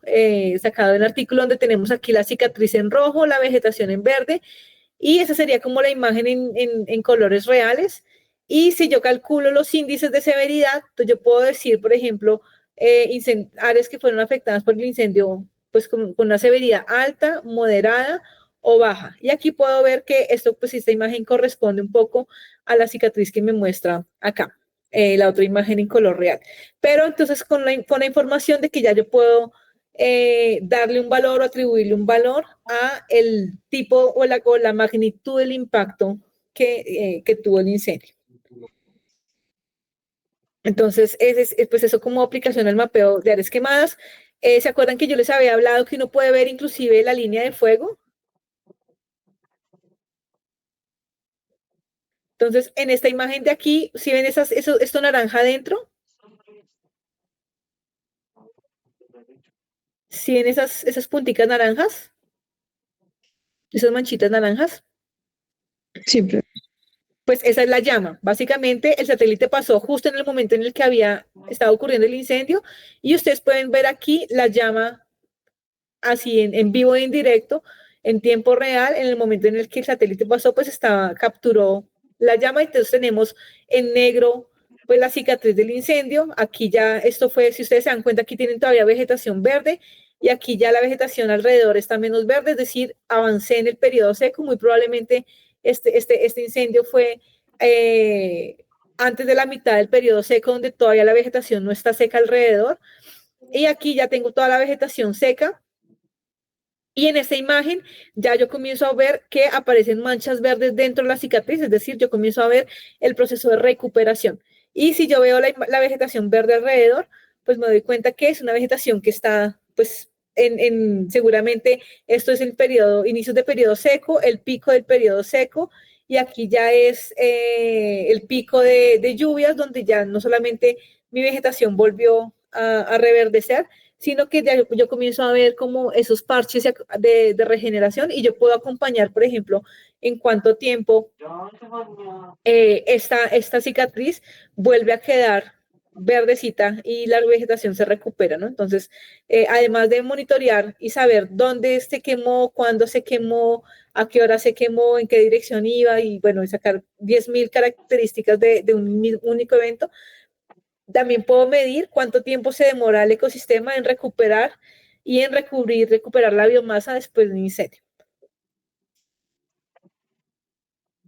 sacado del artículo donde tenemos aquí la cicatriz en rojo, la vegetación en verde, y esa sería como la imagen en colores reales. Y si yo calculo los índices de severidad, entonces yo puedo decir, por ejemplo, áreas que fueron afectadas por el incendio, pues con una severidad alta, moderada o baja. Y aquí puedo ver que esta imagen corresponde un poco a la cicatriz que me muestra acá, la otra imagen en color real. Pero entonces con la información de que ya yo puedo darle un valor o atribuirle un valor a el tipo o la magnitud del impacto que tuvo el incendio. Entonces, pues eso como aplicación al mapeo de áreas quemadas. ¿Se acuerdan que yo les había hablado que uno puede ver inclusive la línea de fuego? Entonces, en esta imagen de aquí, si ven esto naranja adentro, si ven esas punticas naranjas, esas manchitas naranjas, Siempre. pues esa es la llama. Básicamente, el satélite pasó justo en el momento en el que había estado ocurriendo el incendio, y ustedes pueden ver aquí la llama así en vivo e indirecto, en tiempo real, en el momento en el que el satélite pasó, pues capturó la llama, y entonces tenemos en negro pues la cicatriz del incendio. Aquí ya esto fue, si ustedes se dan cuenta, aquí tienen todavía vegetación verde, y aquí ya la vegetación alrededor está menos verde, es decir, avancé en el periodo seco. Muy probablemente este incendio fue antes de la mitad del periodo seco, donde todavía la vegetación no está seca alrededor, y aquí ya tengo toda la vegetación seca. Y en esta imagen ya yo comienzo a ver que aparecen manchas verdes dentro de la cicatriz, es decir, yo comienzo a ver el proceso de recuperación. Y si yo veo la vegetación verde alrededor, pues me doy cuenta que es una vegetación que está, pues, seguramente esto es el periodo, inicios de periodo seco, el pico del periodo seco, y aquí ya es el pico de lluvias, donde ya no solamente mi vegetación volvió a reverdecer, sino que ya yo comienzo a ver como esos parches de regeneración, y yo puedo acompañar, por ejemplo, en cuánto tiempo esta cicatriz vuelve a quedar verdecita y la vegetación se recupera, ¿no? Entonces, además de monitorear y saber dónde se quemó, cuándo se quemó, a qué hora se quemó, en qué dirección iba, y bueno, y sacar 10.000 características de un único evento, también puedo medir cuánto tiempo se demora el ecosistema en recuperar y en recuperar la biomasa después de un incendio.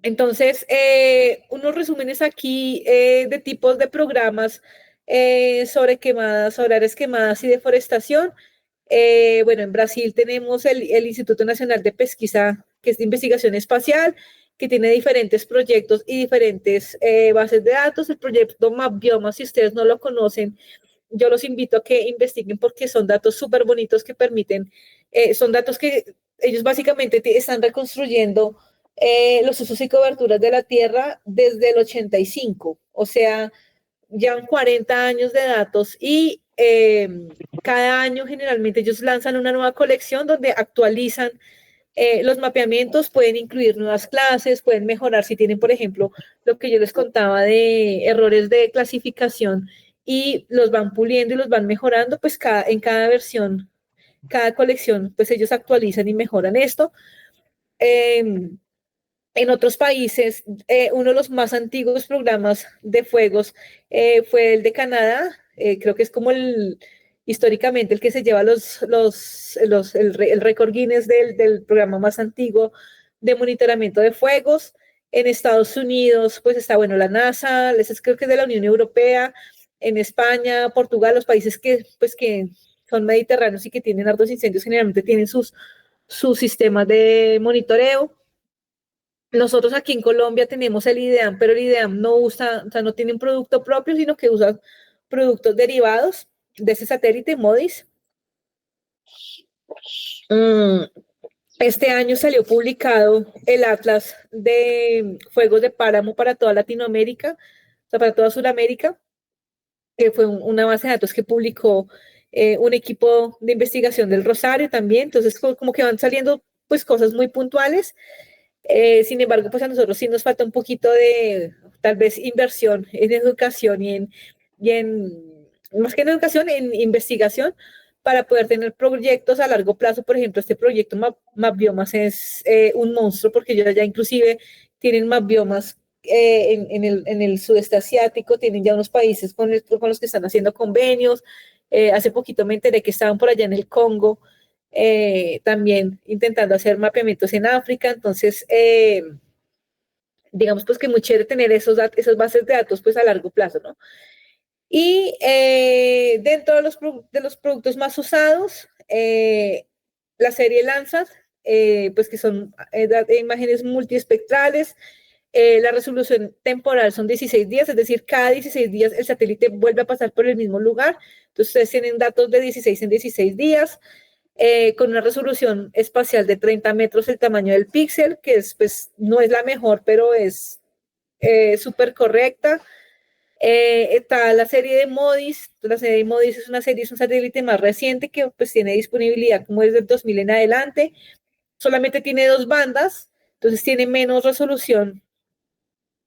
Entonces, unos resúmenes aquí de tipos de programas sobre quemadas, sobre áreas quemadas y deforestación. Bueno, en Brasil tenemos el Instituto Nacional de Pesquisa, que es de investigación espacial, que tiene diferentes proyectos y diferentes bases de datos. El proyecto MapBioma, si ustedes no lo conocen, yo los invito a que investiguen porque son datos súper bonitos que permiten, son datos que ellos básicamente están reconstruyendo los usos y coberturas de la tierra desde el 85, o sea, llevan 40 años de datos y cada año generalmente ellos lanzan una nueva colección donde actualizan los mapeamientos, pueden incluir nuevas clases, pueden mejorar si tienen, por ejemplo, lo que yo les contaba de errores de clasificación y los van puliendo y los van mejorando, pues en cada versión, cada colección, pues ellos actualizan y mejoran esto. En otros países, uno de los más antiguos programas de fuegos fue el de Canadá, creo que es como históricamente el que se lleva el récord Guinness del programa más antiguo de monitoramiento de fuegos. En Estados Unidos, pues está, bueno, la NASA, creo que es de la Unión Europea, en España, Portugal, los países pues, que son mediterráneos y que tienen hartos incendios, generalmente tienen sus sistemas de monitoreo. Nosotros aquí en Colombia tenemos el IDEAM, pero el IDEAM no usa, o sea, no tiene un producto propio, sino que usa productos derivados de ese satélite MODIS. Este año salió publicado el Atlas de Fuegos de Páramo para toda Latinoamérica, o sea, para toda Sudamérica, que fue una base de datos que publicó un equipo de investigación del Rosario también. Entonces, como que van saliendo pues cosas muy puntuales. Sin embargo, pues a nosotros sí nos falta un poquito de, tal vez, inversión en educación más que en educación, en investigación, para poder tener proyectos a largo plazo. Por ejemplo, este proyecto MapBiomas es un monstruo porque ellos ya inclusive tienen MapBiomas en el sudeste asiático, tienen ya unos países con los que están haciendo convenios. Hace poquito me enteré que estaban por allá en el Congo, también intentando hacer mapeamientos en África. Entonces, digamos pues que muy chévere tener esas bases de datos pues a largo plazo, ¿no? Y dentro de los productos más usados, la serie Landsat, pues que son imágenes multiespectrales. La resolución temporal son 16 días, es decir, cada 16 días el satélite vuelve a pasar por el mismo lugar. Entonces, ustedes tienen datos de 16 en 16 días. Con una resolución espacial de 30 metros el tamaño del píxel, que pues, no es la mejor, pero es súper correcta. Está la serie de MODIS. La serie de MODIS es un satélite más reciente que pues, tiene disponibilidad como desde el 2000 en adelante. Solamente tiene 2 bandas, entonces tiene menos resolución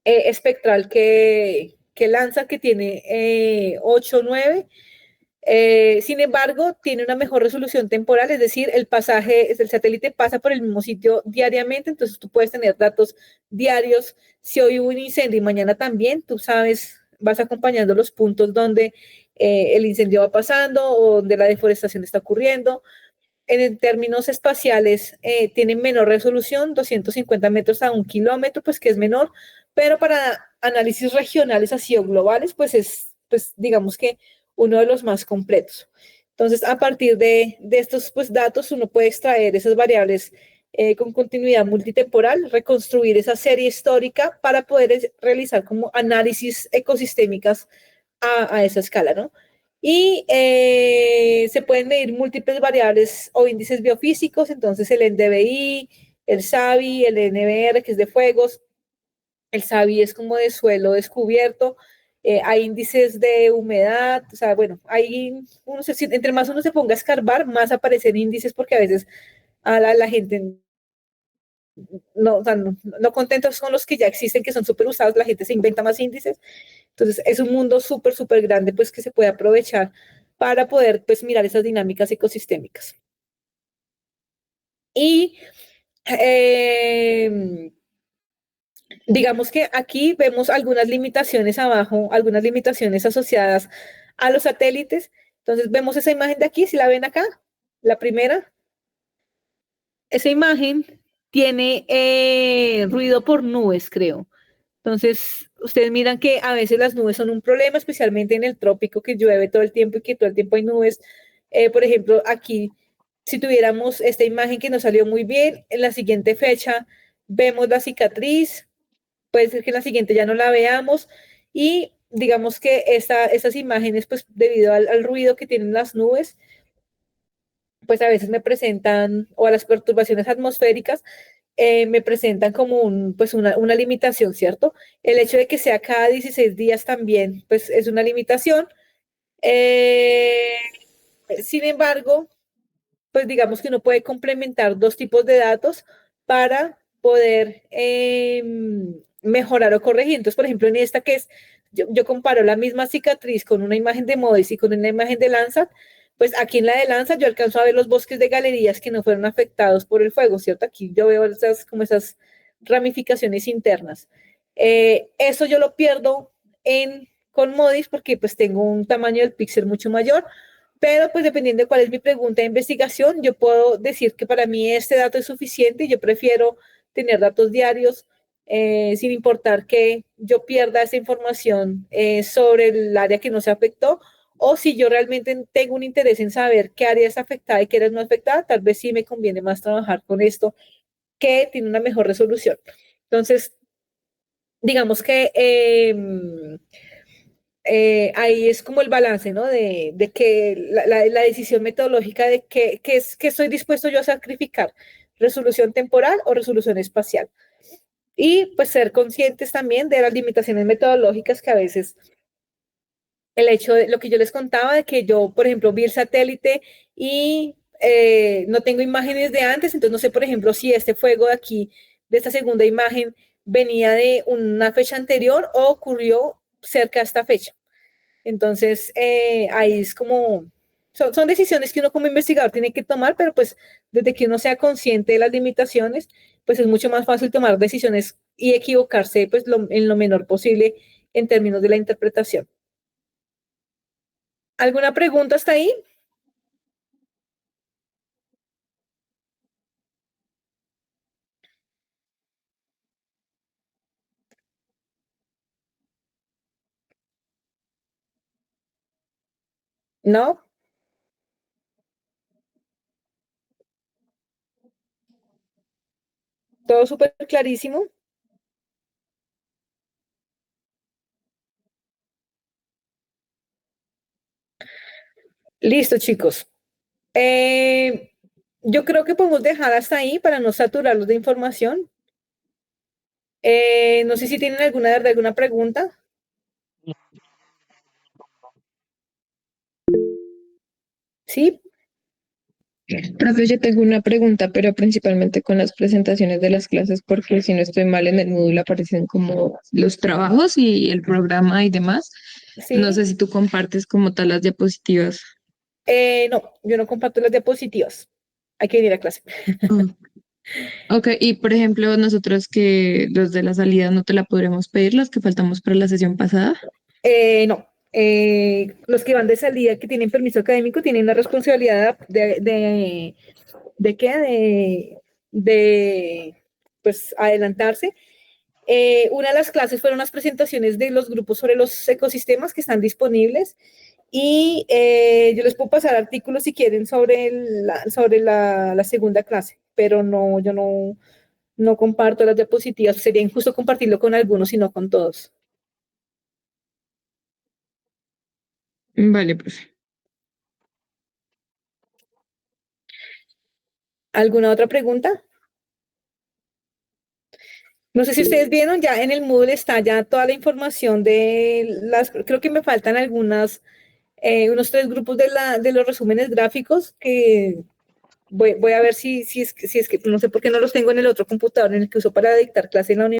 espectral que Landsat, que tiene 8 o 9. Sin embargo, tiene una mejor resolución temporal, es decir, el satélite pasa por el mismo sitio diariamente, entonces tú puedes tener datos diarios. Si hoy hubo un incendio y mañana también, tú sabes, vas acompañando los puntos donde el incendio va pasando o donde la deforestación está ocurriendo. En términos espaciales, tiene menor resolución, 250 metros a 1 kilómetro, pues que es menor, pero para análisis regionales así o globales, pues digamos que uno de los más completos. Entonces, a partir de estos pues, datos, uno puede extraer esas variables con continuidad multitemporal, reconstruir esa serie histórica para poder realizar como análisis ecosistémicas a esa escala, ¿no? Y se pueden medir múltiples variables o índices biofísicos, entonces el NDVI, el SABI, el NBR, que es de fuegos, el SABI es como de suelo descubierto. Hay índices de humedad, o sea, bueno, entre más uno se ponga a escarbar, más aparecen índices porque a veces a la gente no, o sea, no contentos con los que ya existen, que son súper usados, la gente se inventa más índices. Entonces, es un mundo súper, súper grande, pues, que se puede aprovechar para poder, pues, mirar esas dinámicas ecosistémicas. Y digamos que aquí vemos algunas limitaciones abajo, algunas limitaciones asociadas a los satélites. Entonces, vemos esa imagen de aquí, si la ven acá, La primera, esa imagen tiene ruido por nubes, creo. Entonces, ustedes miran que a veces las nubes son un problema, especialmente en el trópico, que llueve todo el tiempo y que todo el tiempo hay nubes. Por ejemplo, aquí, si tuviéramos esta imagen que nos salió muy bien, en la siguiente fecha vemos la cicatriz, puede ser que en la siguiente ya no la veamos y digamos que estas imágenes, pues debido al ruido que tienen las nubes, pues a veces me presentan, o a las perturbaciones atmosféricas, me presentan como pues una limitación, ¿cierto? El hecho de que sea cada 16 días también, pues es una limitación. Eh, Sin embargo, pues digamos que uno puede complementar dos tipos de datos para poder mejorar o corregir. Entonces, por ejemplo, en esta que es, yo comparo la misma cicatriz con una imagen de Modis y con una imagen de Landsat, pues aquí en la de Landsat yo alcanzo a ver los bosques de galerías que no fueron afectados por el fuego, ¿cierto? Aquí yo veo como esas ramificaciones internas. Eso yo lo pierdo con Modis porque pues tengo un tamaño del píxel mucho mayor, pero pues dependiendo de cuál es mi pregunta de investigación, yo puedo decir que para mí este dato es suficiente y yo prefiero tener datos diarios sin importar que yo pierda esa información sobre el área que no se afectó, o si yo realmente tengo un interés en saber qué área es afectada y qué área es no afectada, tal vez sí me conviene más trabajar con esto que tiene una mejor resolución. Entonces, digamos que ahí es como el balance, ¿no? De que la decisión metodológica de que estoy dispuesto yo a sacrificar, resolución temporal o resolución espacial. Y pues ser conscientes también de las limitaciones metodológicas que a veces el hecho de lo que yo les contaba, de que yo, por ejemplo, vi el satélite y no tengo imágenes de antes, entonces no sé, por ejemplo, si este fuego de aquí, de esta segunda imagen, venía de una fecha anterior o ocurrió cerca de esta fecha. Entonces, ahí es como, son decisiones que uno como investigador tiene que tomar, pero pues desde que uno sea consciente de las limitaciones, pues es mucho más fácil tomar decisiones y equivocarse pues en lo menor posible en términos de la interpretación. ¿Alguna pregunta hasta ahí? ¿No? Todo súper clarísimo. Listo, chicos. Eh, yo creo que podemos dejar hasta ahí para no saturarlos de información. No sé si tienen alguna pregunta. ¿Sí? Profe, yo tengo una pregunta, pero principalmente con las presentaciones de las clases, porque si no estoy mal en el módulo aparecen como los trabajos y el programa y demás. No sé Sí. si tú compartes como tal las diapositivas. No, yo no comparto las diapositivas. Hay que venir a clase. Mm. Ok, y por ejemplo, nosotros que los de la salida no te la podremos pedir, los que faltamos para la sesión pasada. No. Los que van de salida, que tienen permiso académico, tienen la responsabilidad ¿de qué? De pues adelantarse. Una de las clases fueron las presentaciones de los grupos sobre los ecosistemas que están disponibles y yo les puedo pasar artículos si quieren sobre la segunda clase, pero no, yo no comparto las diapositivas. Sería injusto compartirlo con algunos y no con todos. Vale, profe. ¿Alguna otra pregunta? No sé si ustedes vieron, ya en el Moodle está ya toda la información creo que me faltan unos 3 grupos de los resúmenes gráficos que voy a ver si es que, no sé por qué no los tengo en el otro computador en el que uso para dictar clase en la universidad.